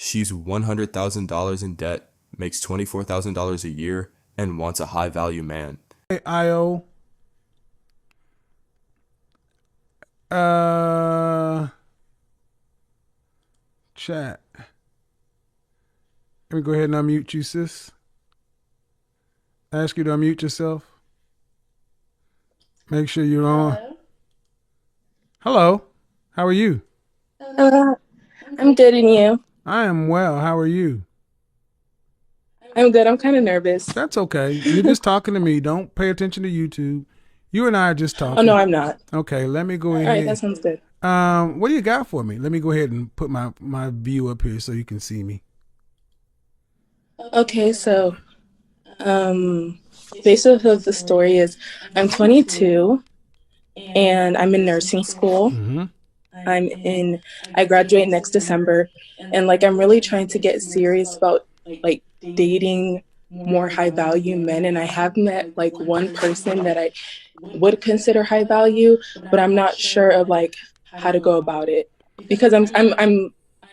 She's $100,000 in debt, makes $24,000 a year, and wants a high value man. Hey, IO. Chat. Let me go ahead and unmute you, sis. Ask you to unmute yourself. Make sure you're on. Hello. How are you? I'm good, and you? I am well. How are you? I'm good. I'm kind of nervous. That's okay. You're just talking to me. Don't pay attention to YouTube. You and I are just talking. Oh, no, I'm not. Okay, let me go ahead. All right, that sounds good. What do you got for me? Let me go ahead and put my view up here so you can see me. Okay, so basically the story is I'm 22 and I'm in nursing school. Mm-hmm. I graduate next December, and like I'm really trying to get serious about like dating more high value men, and I have met like one person that I would consider high value, but I'm not sure of like how to go about it because I'm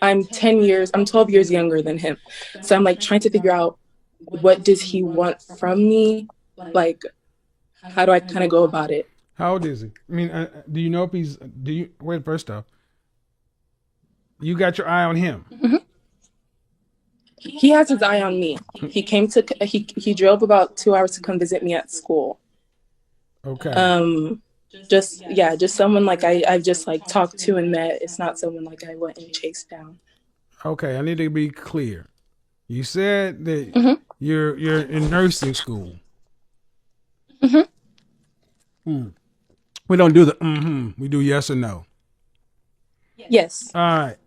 12 years younger than him. So I'm like trying to figure out what does he want from me? Like, how do I kind of go about it? How old is he? I mean, do you know if wait, first off, you got your eye on him? Mm-hmm. He has his eye on me. He drove about 2 hours to come visit me at school. Okay. Just someone like I've just like talked to and met. It's not someone like I went and chased down. Okay, I need to be clear. You said that you're in nursing school. Mm-hmm. We don't do the we do yes or no. Yes. All right.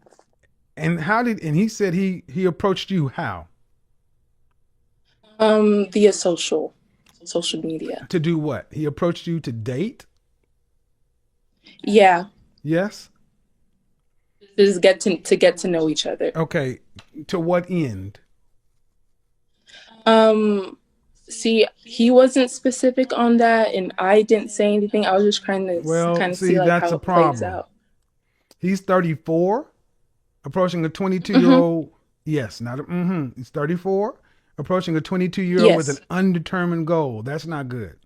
And he said he approached you how? Via social media. To do what? He approached you to date? Yeah. Yes? Just get to know each other. Okay. To what end? See, he wasn't specific on that, and I didn't say anything. I was just trying to see like how it plays out. He's 34, approaching a 22-year-old. Yes, not he's 34, approaching a 22-year-old with an undetermined goal. That's not good.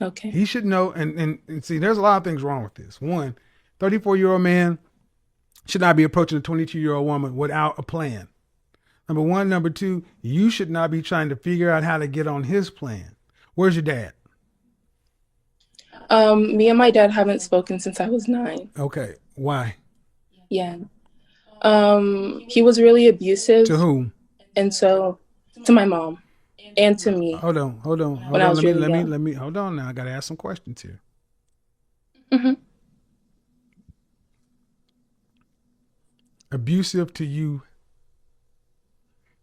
Okay. He should know, and see, there's a lot of things wrong with this. One, 34-year-old man should not be approaching a 22-year-old woman without a plan. Number one. Number two, you should not be trying to figure out how to get on his plan. Where's your dad? Me and my dad haven't spoken since I was 9. Okay. Why? Yeah. He was really abusive. To whom? And so, to my mom and to me. Hold on. When I was really young. Let me hold on now. I got to ask some questions here. Mm-hmm. Abusive to you.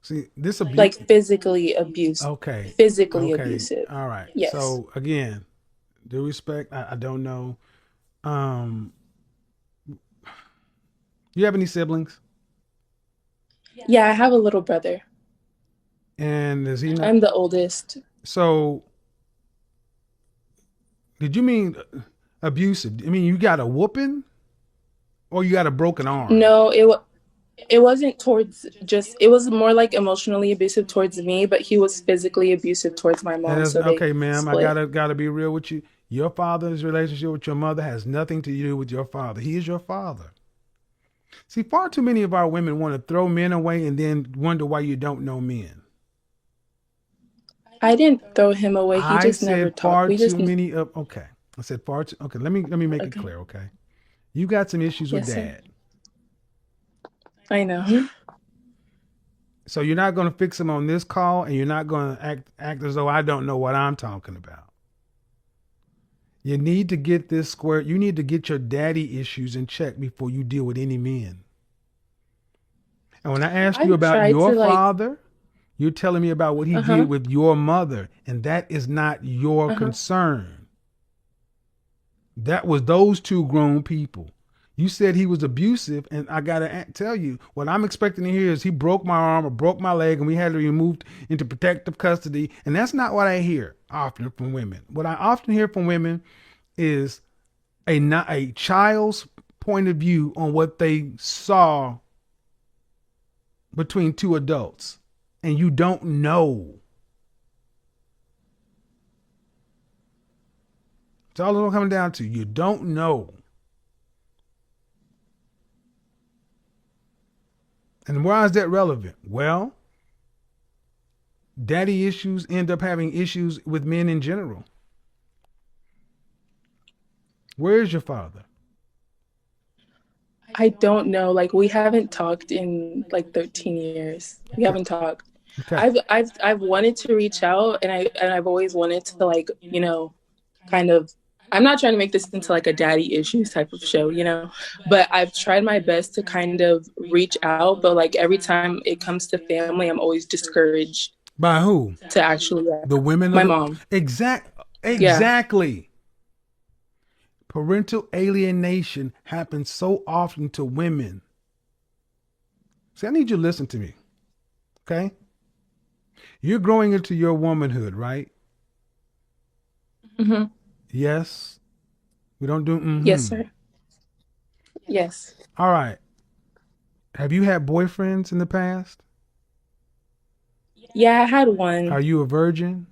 See, this abuse. Like physically abusive. Okay. Physically abusive. All right. Yes. So again, due respect, I don't know. You have any siblings? Yeah, I have a little brother. And is he not? I'm the oldest. So, did you mean abusive? I mean, you got a whooping, or you got a broken arm? No, it wasn't towards it was more like emotionally abusive towards me, but he was physically abusive towards my mom. Okay, ma'am, split. I gotta be real with you. Your father's relationship with your mother has nothing to do with your father. He is your father. See, far too many of our women want to throw men away and then wonder why you don't know men. I didn't throw him away. He just never talked. Okay. I said far too. Okay, let me make it clear. Okay, you got some issues with Dad. Sir. I know. So you're not going to fix him on this call, and you're not going to act as though I don't know what I'm talking about. You need to get this square. You need to get your daddy issues in check before you deal with any men. And when I ask you about your father, you're telling me about what he did with your mother, and that is not your concern. That was those two grown people. You said he was abusive, and I got to tell you, what I'm expecting to hear is he broke my arm or broke my leg, and we had to be moved into protective custody. And that's not what I hear often from women. What I often hear from women is a child's point of view on what they saw between two adults, and you don't know. It's all it's coming down to. You don't know. And why is that relevant? Well, daddy issues end up having issues with men in general. Where is your father? I don't know. Like we haven't talked in like 13 years. We Okay. haven't talked. Okay. I've wanted to reach out, and I've always wanted to, like, kind of, I'm not trying to make this into like a daddy issues type of show, but I've tried my best to kind of reach out, but like every time it comes to family, I'm always discouraged By who? to actually, The women of my the mom. Yeah. exactly. Parental alienation happens so often to women. See, I need you to listen to me. Okay? You're growing into your womanhood, right? Hmm. Yes. We don't do Yes, mm-hmm. sir. Yes. All right. Have you had boyfriends in the past? Yeah, I had Are one. you a virgin?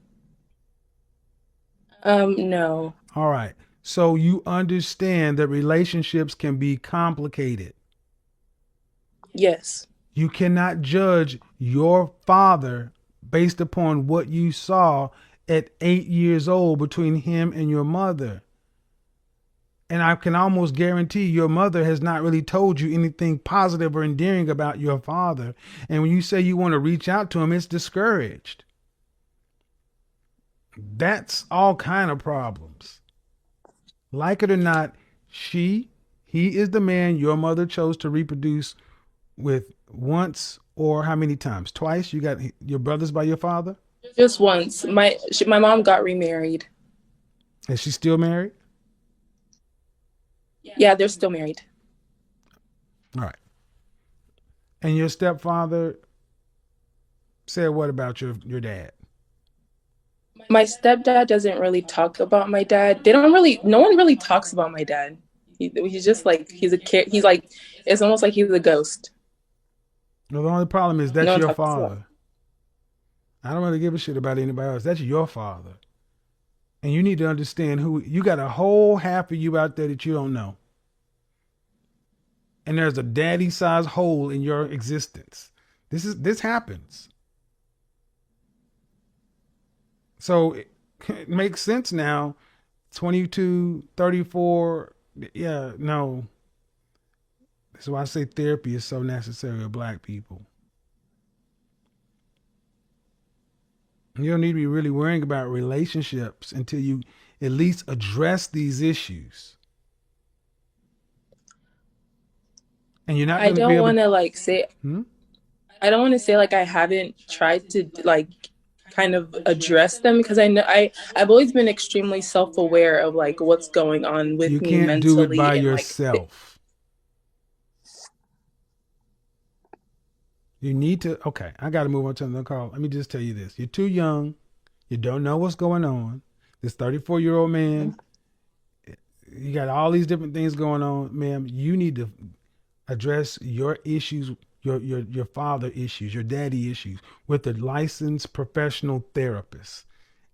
No. All right. So you understand that relationships can be complicated. Yes. You cannot judge your father based upon what you saw at 8 years old between him and your mother. And I can almost guarantee your mother has not really told you anything positive or endearing about your father. And when you say you want to reach out to him, it's discouraged. That's all kind of problems. Like it or not, he is the man your mother chose to reproduce with once or how many times? Twice? You got your brothers by your father? Just once. My mom got remarried. Is she still married? Yeah, they're still married. All right. And your stepfather said what about your dad? My stepdad doesn't really talk about my dad. They don't really, no one really talks about my dad. He's just like, he's a kid. He's like, it's almost like he's a ghost. No, the only problem is No that's one your talks about him. father. I don't really give a shit about anybody else. That's your father. And you need to understand who you got a whole half of you out there that you don't know. And there's a daddy size hole in your existence. This happens. So it makes sense now. 22, 34. Yeah, no. That's why I say therapy is so necessary with black people. You don't need to be really worrying about relationships until you at least address these issues. And you're not I going to be don't able want to. to like say, Hmm? I don't want to say like I haven't tried to like kind of address them, because I know I've always been extremely self-aware of like what's going on You with me can't do it by mentally, and like yourself. You need to. Okay, I got to move on to another call. Let me just tell you this: you're too young. You don't know what's going on. This 34-year-old man, you got all these different things going on, ma'am. You need to address your issues, your father issues, your daddy issues with a licensed professional therapist.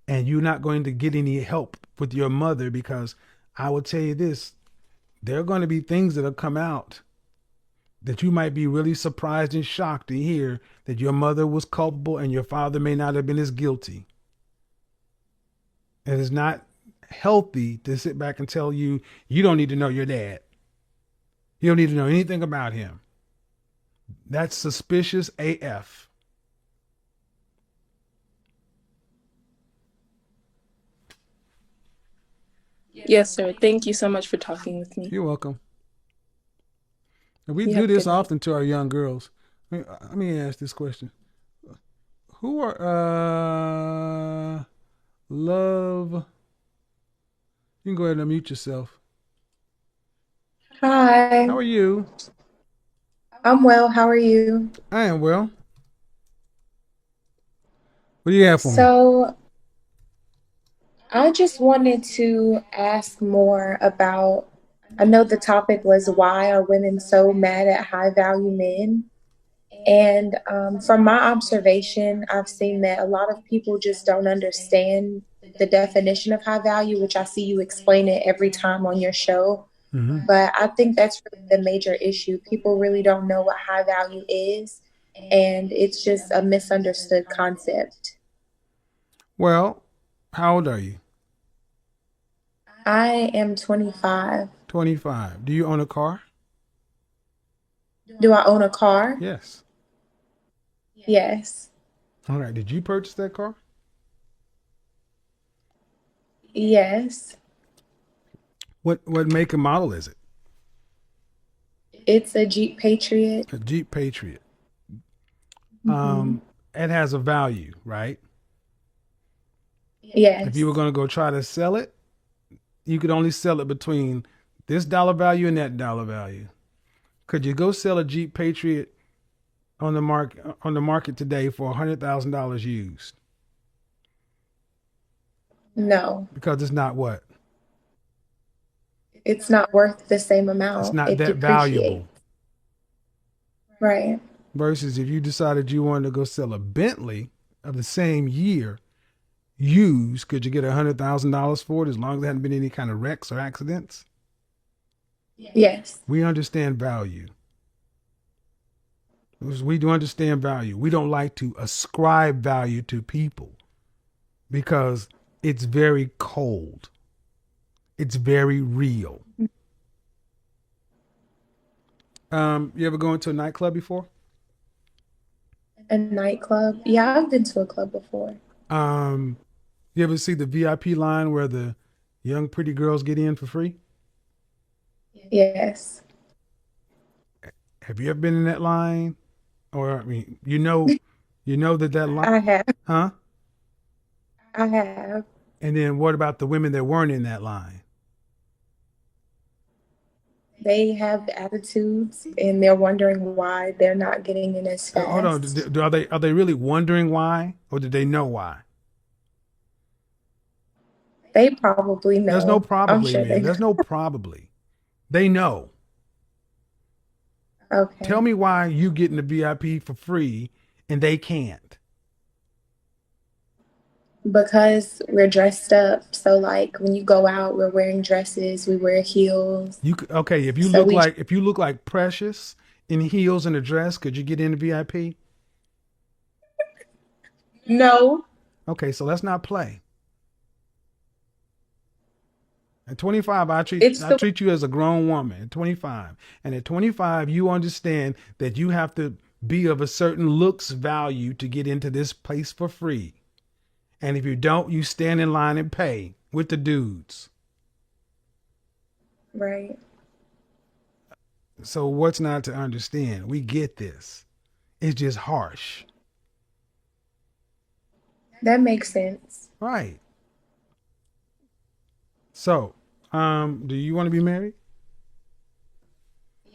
And you're not going to get any help with your mother, because I will tell you this, there are going to be things that'll come out that you might be really surprised and shocked to hear that your mother was culpable and your father may not have been as guilty. It is not healthy to sit back and tell you you don't need to know your dad. You don't need to know anything about him. That's suspicious AF. yes, sir. Thank you so much for talking with me. You're welcome. And we You do have a this good night. often to our young girls. Let me ask this question: who are love? You can go ahead and unmute yourself. Hi, How are you? I'm well. How are you? I am well. What do you have for me? So, I just wanted to ask more about I know the topic was why are women so mad at high value men? And from my observation, I've seen that a lot of people just don't understand the definition of high value, which I see you explain it every time on your show. Hmm. But I think that's really the major issue. People really don't know what high value is, and it's just a misunderstood concept. Well, how old are you? I am 25. 25. Do you own a car? Do I own a car? Yes. Yes. All right. Did you purchase that car? Yes. What make and model is it? It's a Jeep Patriot. A Jeep Patriot. Hmm. It has a value, right? If you were Yes. going to go try to sell it, you could only sell it between this dollar value and that dollar value. Could you go sell a Jeep Patriot on the market today for $100,000 used? No, Because it's not what? it's not worth the same It's amount. not It that depreciates. valuable. Right. Versus if you decided you wanted to go sell a Bentley of the same year used, could you get $100,000 for it as long as there hadn't been any kind of wrecks or accidents? Yes. We understand value. We do understand value. We don't like to ascribe value to people because it's very cold. It's very real. You ever go into a nightclub before? A nightclub. Yeah, I've been to a club before. Um, you ever see the VIP line where the young pretty girls get in for free? Yes. Have you ever been in that line? Or I mean, you know that line, I have. huh? I have. And then what about the women that weren't in that line? They have attitudes and they're wondering why they're not getting in as Hold on, fast. are they really wondering why, or did they know why? They probably There's no know. I'm probably, sure they man. know. There's no probably. They know. Tell Okay. me why you getting the VIP for free and they can't. Because we're dressed up. So like when you go out, we're wearing dresses, we wear heels. Okay? So we If you look like Precious in heels and a dress, could you get in the VIP? no. Okay, so let's not play. At 25, It's I the treat you as a grown woman. At 25, and at 25, you understand that you have to be of a certain looks value to get into this place for free. And if you don't, you stand in line and pay with the dudes. right. So what's not to understand? We get this. It's just harsh, That makes sense. right? So, do you want to be married?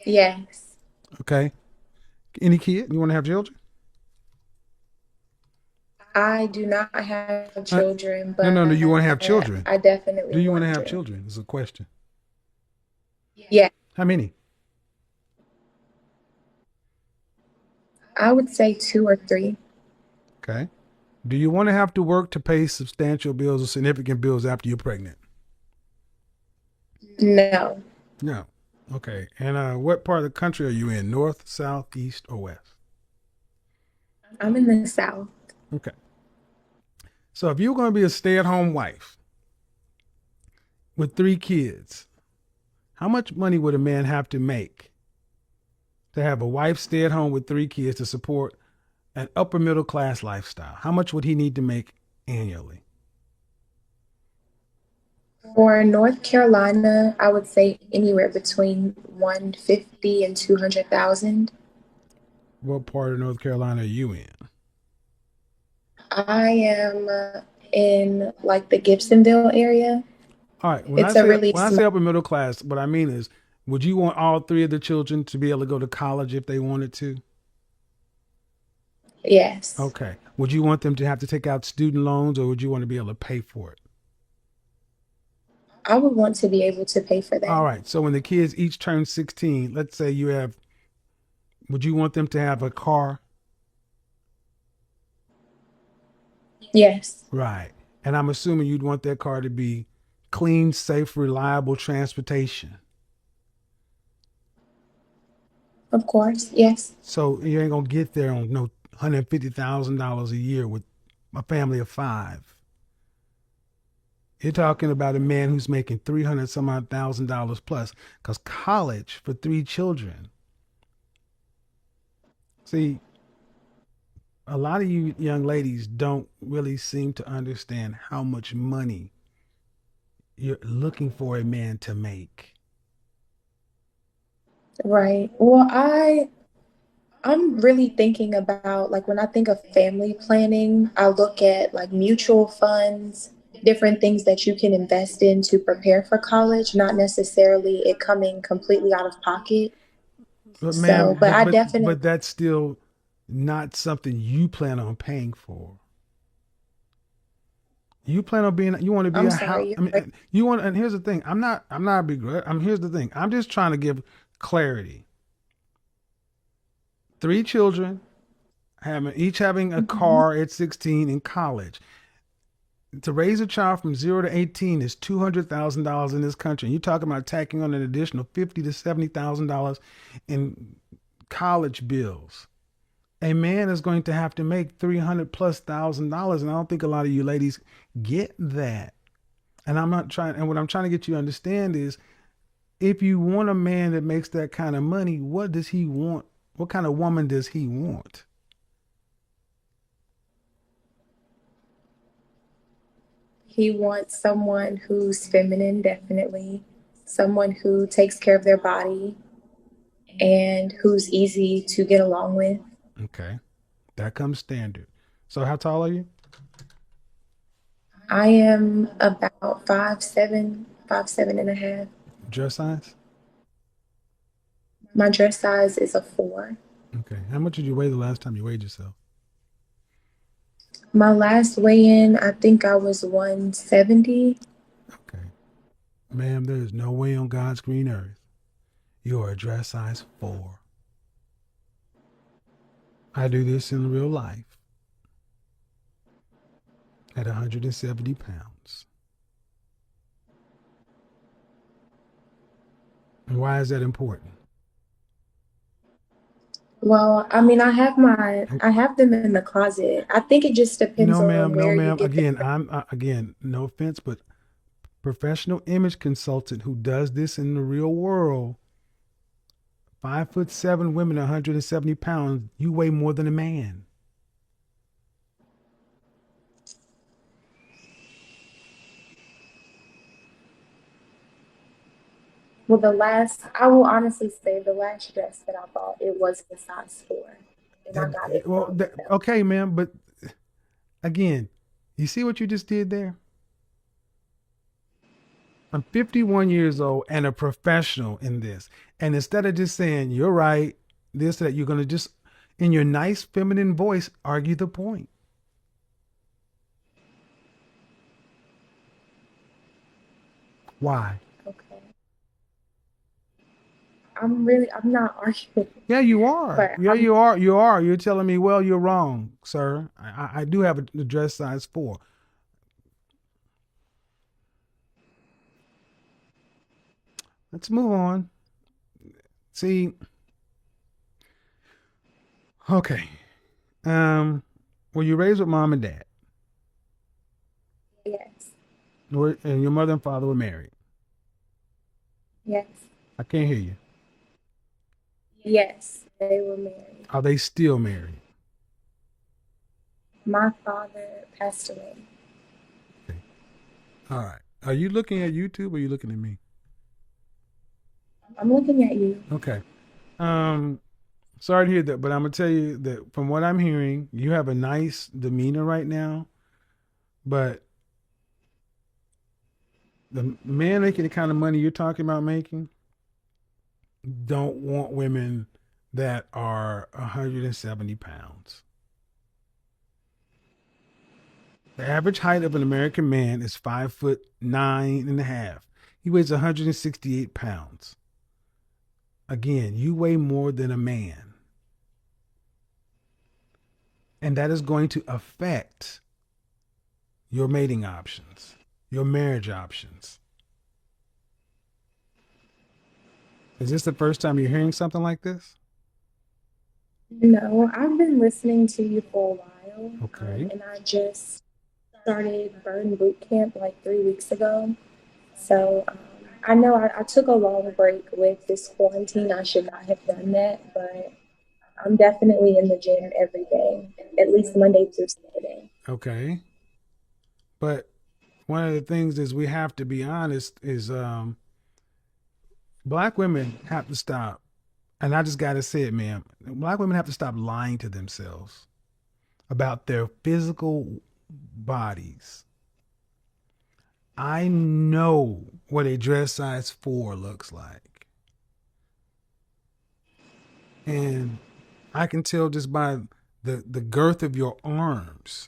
Yes. Okay. Any kid? You want to have children? I do not have Uh, children, no. Do but you want to have children? I definitely Do you want to want have to. children? Is a question. Yeah, How many? I would say two or three. Okay. Do you want to have to work to pay substantial bills or significant bills after you're pregnant? No, No. Okay. And what part of the country are you in? North, south, east, or west? I'm in the South. Okay. So if you're going to be a stay-at-home wife with 3 kids, how much money would a man have to make to have a wife stay at home with 3 kids to support an upper middle class lifestyle? How much would he need to make annually? For North Carolina, I would say anywhere between 150 and 200,000. What part of North Carolina are you in? I am in like the Gibsonville area. All right. It's a really When I small, say upper middle class, what I mean is, would you want all 3 of the children to be able to go to college if they wanted to? yes. Okay. Would you want them to have to take out student loans, or would you want to be able to pay for it? I would want to be able to pay for All that. right. So when the kids each turn 16, let's say you have, would you want them to have a car? Yes, Right. And I'm assuming you'd want that car to be clean, safe, reliable transportation. of course. Yes. So you ain't gonna get there on no $150,000 a year with a family of five. You're talking about a man who's making 300 some odd $1,000 plus, because college for three children. See, a lot of you young ladies don't really seem to understand how much money you're looking for a man to make. Right. Well, I'm really thinking about like when I think of family planning, I look at like mutual funds, different things that you can invest in to prepare for college, not necessarily it coming completely out of pocket. But So, ma'am, but I definitely, but that's still not something you plan on paying for. You plan on being, you want to be I'm a house. sorry, I mean, you want, and here's the thing. I'm not a begrudge. Here's the thing. I'm just trying to give clarity. Three children, each having a Mhm. car at 16 in college. To raise a child from 0 to 18 is $200,000 in this country. And you're talking about tacking on an additional $50,000 to $70,000 in college bills. A man is going to have to make 300 plus $1,000, and I don't think a lot of you ladies get that. And I'm not trying. And what I'm trying to get you to understand is, if you want a man that makes that kind of money, what does he want? What kind of woman does he want? He wants someone who's feminine, definitely, someone who takes care of their body and who's easy to get along with. Okay, that comes standard. So how tall are you? I am about 5'7", 5'7.5". Dress size? My dress size is a 4. Okay. How much did you weigh the last time you weighed yourself? My last weigh-in, I think I was 170. Okay. Ma'am, there is no way on God's green earth you are a dress size 4. I do this in real life at 170 pounds. And why is that important? Well, I mean, I have them in the closet. I think it just depends No, on ma'am. No, where you ma'am. get them. Again, again, no offense, but professional image consultant who does this in the real world, 5'7" women, 170 pounds, you weigh more than a man. Well, I will honestly say the last dress that I bought, it was a size 4, and I got it from them. Okay, ma'am, but again, you see what you just did there? I'm 51 years old and a professional in this. And instead of just saying, you're right, this, that, you're going to just, in your nice feminine voice, argue the point. Why? Okay. I'm not arguing, Yeah, you are. but Yeah, you are. You are. You're telling me, well, you're wrong, sir. I do have a dress size 4. Let's move on. See, okay. Were you raised with mom and dad? yes, And your mother and father were married? yes, I can't hear you. yes, they were married. Are they still married? My father passed away. Okay. All right. Are you looking at YouTube or are you looking at me? I'm looking at you. Okay. Um, Sorry to hear that, but I'm gonna tell you that from what I'm hearing, you have a nice demeanor right now, but the man making the kind of money you're talking about making don't want women that are 170 pounds. The average height of an American man is 5'9.5". He weighs 168 pounds. Again, you weigh more than a man. And that is going to affect your mating options, your marriage options. Is this the first time you're hearing something like this? No, I've been listening to you for a while, Okay. and I just started Burn Boot Camp like 3 weeks ago. So I know I took a long break with this quarantine. I should not have done that, but I'm definitely in the gym every day, at least Monday through Saturday. Okay. But one of the things is we have to be honest is black women have to stop, and I just got to say it, ma'am. Black women have to stop lying to themselves about their physical bodies. I know what a dress size 4 looks like. And I can tell just by the girth of your arms,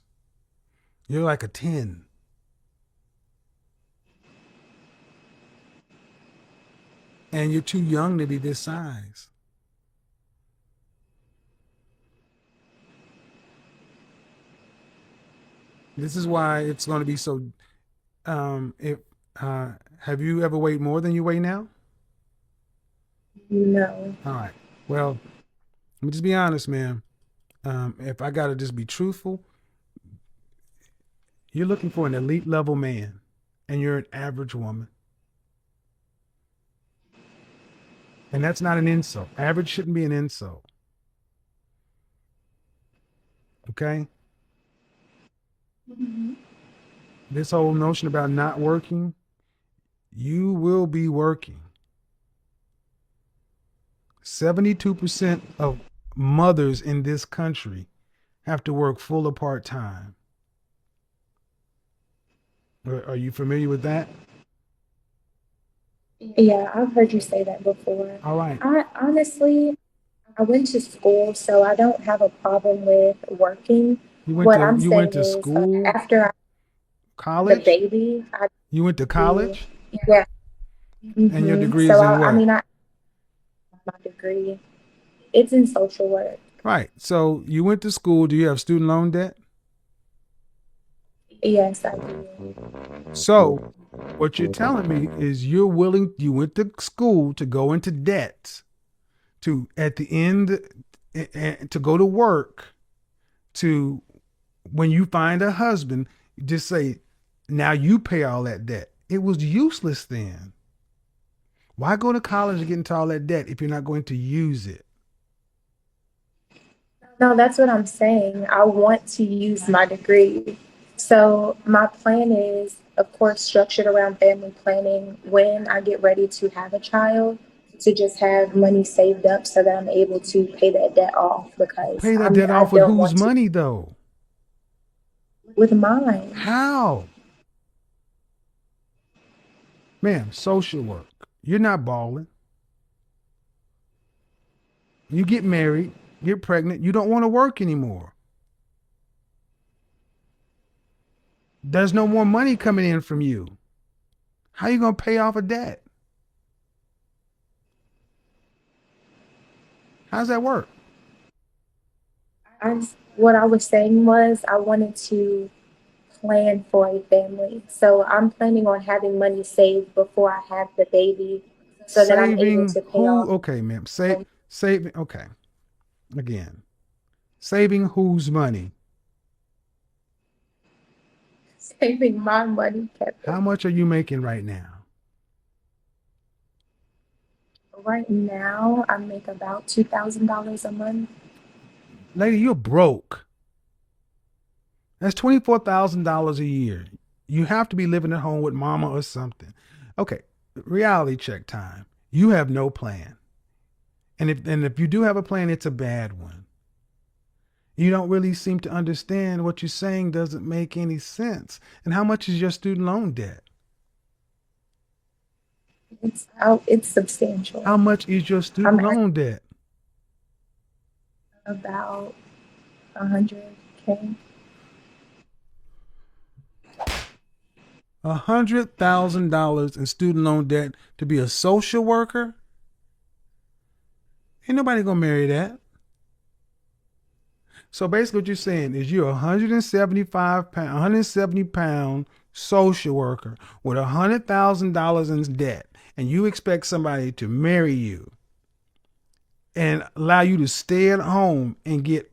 you're like a 10. And you're too young to be this size. This is why it's going to be so. If have you ever weighed more than you weigh now? No. All right. Well, let me just be honest, man. If I gotta just be truthful, you're looking for an elite level man, and you're an average woman, and that's not an insult. Average shouldn't be an insult. Okay. Mhm. This whole notion about not working, you will be working. 72% of mothers in this country have to work full or part time. Are you familiar with that? Yeah, I've heard you say that before. All right. I honestly, I went to school, so I don't have a problem with working. You went What to I'm you went saying to is, school, after I had the college? baby, I You went to do, college, yeah. and your degree So is in I what? mean, I have my degree. It's in social work. Right. So you went to school. Do you have student loan debt? Yes, I do. So what you're telling me is you went to school to go into debt to at the end to go to work to when you find a husband, just say, now you pay all that debt. It was useless then. Why go to college and get into all that debt if you're not going to use it? No, that's what I'm saying. I want to use my degree. So my plan is, of course, structured around family planning when I get ready to have a child, to just have money saved up so that I'm able to pay that debt off because Pay that debt I off with don't whose want to money though? with mine. How? Ma'am, social work. You're not balling. You get married, get pregnant, you don't want to work anymore. There's no more money coming in from you. How are you going to pay off a debt? How does that work? What I was saying was I wanted to plan for a family. So I'm planning on having money saved before I have the baby so that I'm able Saving to pay who? off Okay, ma'am. Saving. Okay. Again, saving whose money? saving my money, How Kevin. much are you making right now? Right now, I make about $2,000 a month. Lady, you're broke. That's $24,000 a year. You have to be living at home with mama or something. Okay, reality check time. You have no plan. And if you do have a plan, it's a bad one. You don't really seem to understand what you're saying doesn't make any sense. And how much is your student loan debt? It's How substantial. much is your I'm student at loan debt? about 100K. $100,000 in student loan debt to be a social worker? Ain't nobody gonna marry that. So basically, what you're saying is you're a 170 pound social worker with $100,000 in debt, and you expect somebody to marry you and allow you to stay at home and get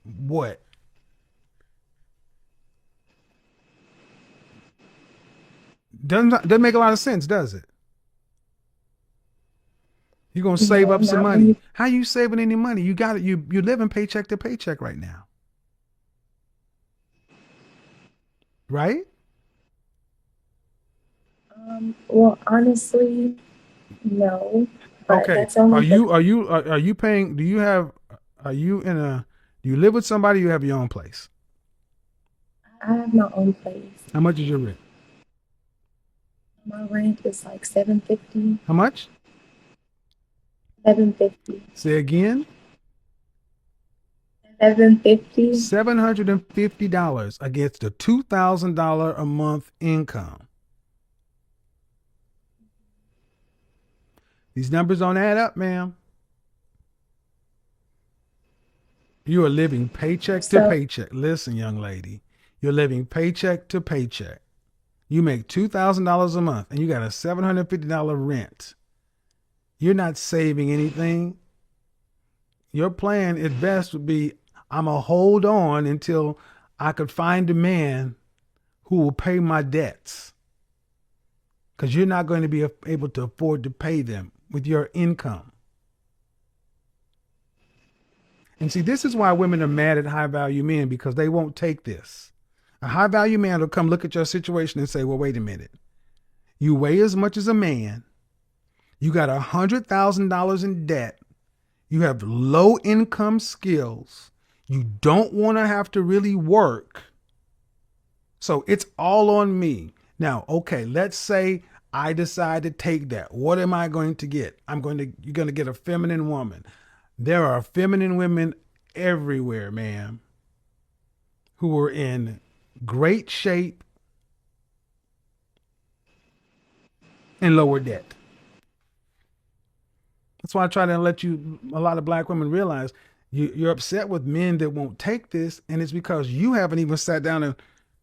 what? Doesn't make a lot of sense, does it? You're gonna save No, up some not when money. you. How you saving any money? You got it. You're living paycheck to paycheck right now, right? Well, honestly, no, but Okay. that's only because Are you paying? Do you have? Are you in a? Do you live with somebody? Or you have your own place. I have my own place. How much is your rent? My rent is like 750, How much? 750, Say again. 750. $750 against a $2,000 a month income. These numbers don't add up, ma'am. You are living paycheck to So paycheck. Listen, young lady, you're living paycheck to paycheck. You make $2,000 a month and you got a $750 rent. You're not saving anything. Your plan at best would be I'm going to hold on until I could find a man who will pay my debts because you're not going to be able to afford to pay them with your income. And see, this is why women are mad at high value men because they won't take this. A high value man will come look at your situation and say, well, wait a minute. You weigh as much as a man. You got $100,000 in debt. You have low income skills. You don't want to have to really work. So it's all on me. Now, okay, let's say I decide to take that. What am I going to get? You're going to get a feminine woman. There are feminine women everywhere, ma'am, who are in great shape and lower debt. That's why I try to let a lot of black women realize you're upset with men that won't take this, and it's because you haven't even sat down and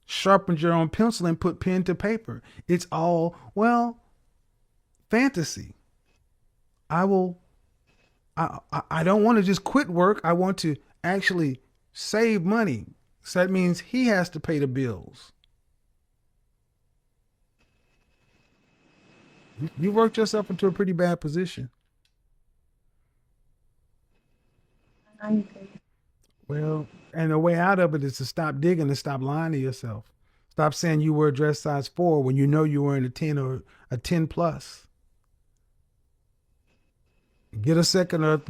sharpened your own pencil and put pen to paper. It's all, well, fantasy. I will, I don't want to just quit work. I want to actually save money. So that means he has to pay the bills. You worked yourself into a pretty bad position. I agree. Well, and the way out of it is to stop digging and stop lying to yourself. Stop saying you were a dress size 4 when you know you were in a 10 or a 10 plus. Get a second or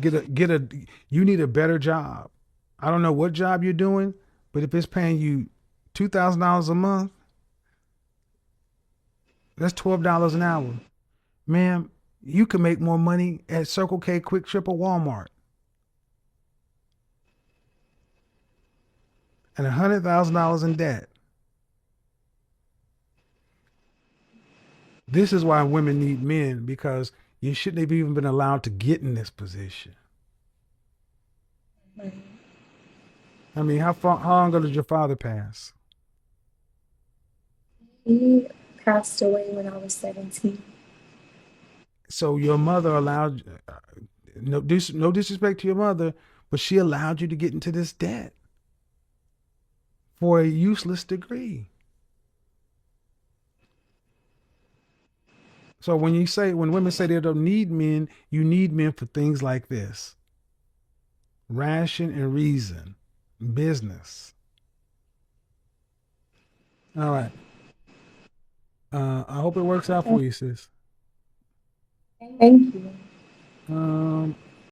you need a better job. I don't know what job you're doing, but if it's paying you $2,000 a month, that's $12 an hour. Ma'am, you can make more money at Circle K, Quick Trip, or Walmart. And $100,000 in debt. This is why women need men, because you shouldn't have even been allowed to get in this position. I mean, how long ago did your father pass? He passed away when I was 17. So your mother allowed, no disrespect to your mother, but she allowed you to get into this debt for a useless degree. So when women say they don't need men, you need men for things like this: ration and reason, business. All right. I hope it works out for you, sis. Thank you. Um,